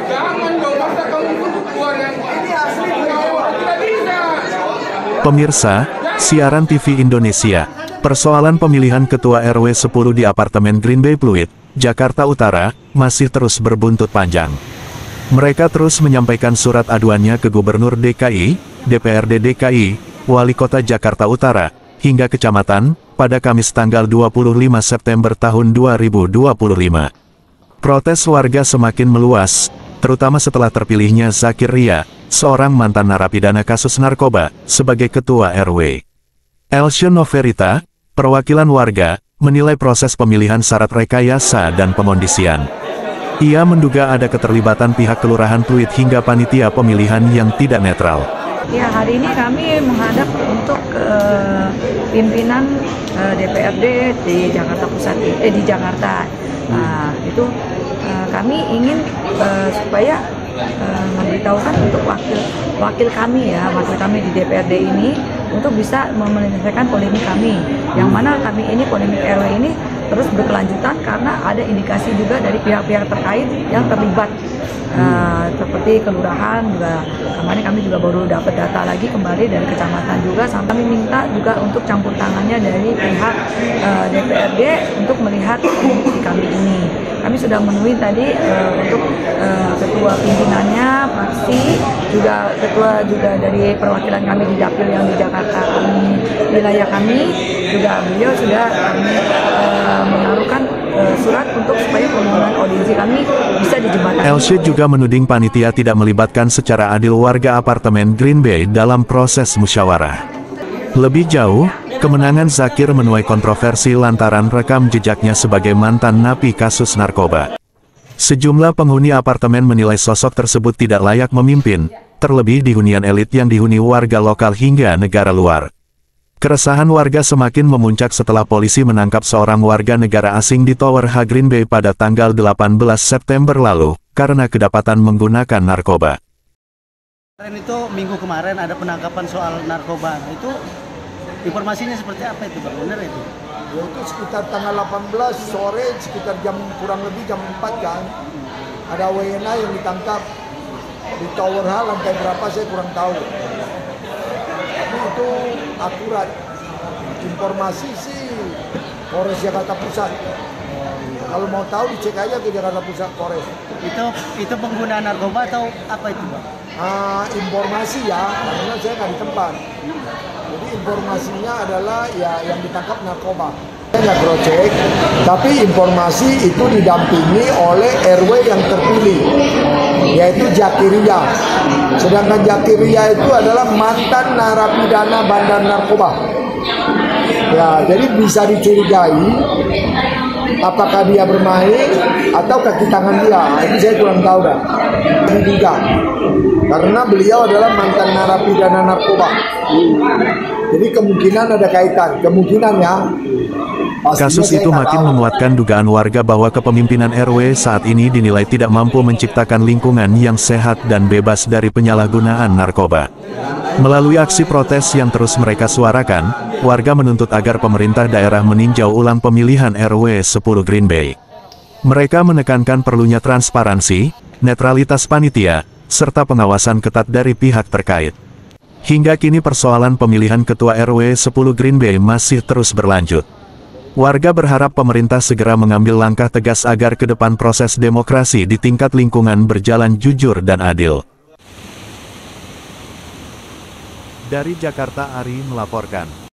Jangan dong, masa kamu keluar yang ini asli tidak bisa. Pemirsa, siaran TV Indonesia, persoalan pemilihan Ketua RW 10 di apartemen Green Bay Pluit, Jakarta Utara, masih terus berbuntut panjang. Mereka terus menyampaikan surat aduannya ke Gubernur DKI, DPRD DKI, Wali Kota Jakarta Utara, hingga kecamatan, pada Kamis tanggal 25 September tahun 2025. Protes warga semakin meluas, terutama setelah terpilihnya Zakir Ria, seorang mantan narapidana kasus narkoba, sebagai Ketua RW. Elsion Noverita, perwakilan warga, menilai proses pemilihan syarat rekayasa dan pengondisian. Ia menduga ada keterlibatan pihak Kelurahan Pluit hingga panitia pemilihan yang tidak netral. Ya, hari ini kami menghadap untuk pimpinan DPRD di Jakarta Pusat, di Jakarta. Nah, itu kami ingin supaya memberitahukan untuk wakil kami di DPRD ini untuk bisa menyelesaikan polemik kami, yang mana kami ini polemik RW ini terus berkelanjutan karena ada indikasi juga dari pihak-pihak terkait yang terlibat, seperti kelurahan juga. Kemarin kami juga baru dapat data lagi kembali dari kecamatan juga, sampai kami minta juga untuk campur tangannya dari pihak DPRD untuk melihat kondisi kami ini. Kami sudah menemui tadi untuk ketua pimpinannya, fraksi, juga ketua juga dari perwakilan kami di Dapil yang di Jakarta wilayah kami, juga beliau sudah kami menaruhkan surat untuk supaya permohonan audiensi kami bisa dijembatani. Elsie juga menuding panitia tidak melibatkan secara adil warga apartemen Green Bay dalam proses musyawarah. Lebih jauh, kemenangan Zakir menuai kontroversi lantaran rekam jejaknya sebagai mantan napi kasus narkoba. Sejumlah penghuni apartemen menilai sosok tersebut tidak layak memimpin, terlebih di hunian elit yang dihuni warga lokal hingga negara luar. Keresahan warga semakin memuncak setelah polisi menangkap seorang warga negara asing di Tower H Green Bay pada tanggal 18 September lalu, karena kedapatan menggunakan narkoba. Minggu kemarin ada penangkapan soal narkoba. Itu informasinya seperti apa itu, Bang? Benar itu? Ya, itu sekitar tanggal 18 sore, sekitar kurang lebih jam 4 kan. Ada WNA yang ditangkap di Tower H, lantai berapa saya kurang tahu. Tapi itu akurat. Informasi sih Polres Jakarta Pusat. Kalau mau tahu dicek aja ke Jakarta Pusat Polres. Itu penggunaan narkoba atau apa itu, Bang? Informasi ya, karena saya nggak di tempat. Jadi informasinya adalah ya yang ditangkap narkoba. Saya nggak crosscheck, tapi informasi itu didampingi oleh RW yang terpilih, yaitu Zakiria. Sedangkan Zakiria itu adalah mantan narapidana bandar narkoba. Ya, jadi bisa dicurigai apakah dia bermain atau kaki tangan dia. Ini saya kurang tahu dah. Ini juga karena beliau adalah mantan narapidana narkoba. Jadi kemungkinan ada kaitan, kemungkinan ya. Kasus itu makin menguatkan dugaan warga bahwa kepemimpinan RW saat ini dinilai tidak mampu menciptakan lingkungan yang sehat dan bebas dari penyalahgunaan narkoba. Melalui aksi protes yang terus mereka suarakan, warga menuntut agar pemerintah daerah meninjau ulang pemilihan RW 10 Green Bay. Mereka menekankan perlunya transparansi, netralitas panitia, serta pengawasan ketat dari pihak terkait. Hingga kini persoalan pemilihan Ketua RW 10 Green Bay masih terus berlanjut. Warga berharap pemerintah segera mengambil langkah tegas agar ke depan proses demokrasi di tingkat lingkungan berjalan jujur dan adil. Dari Jakarta, Ari melaporkan.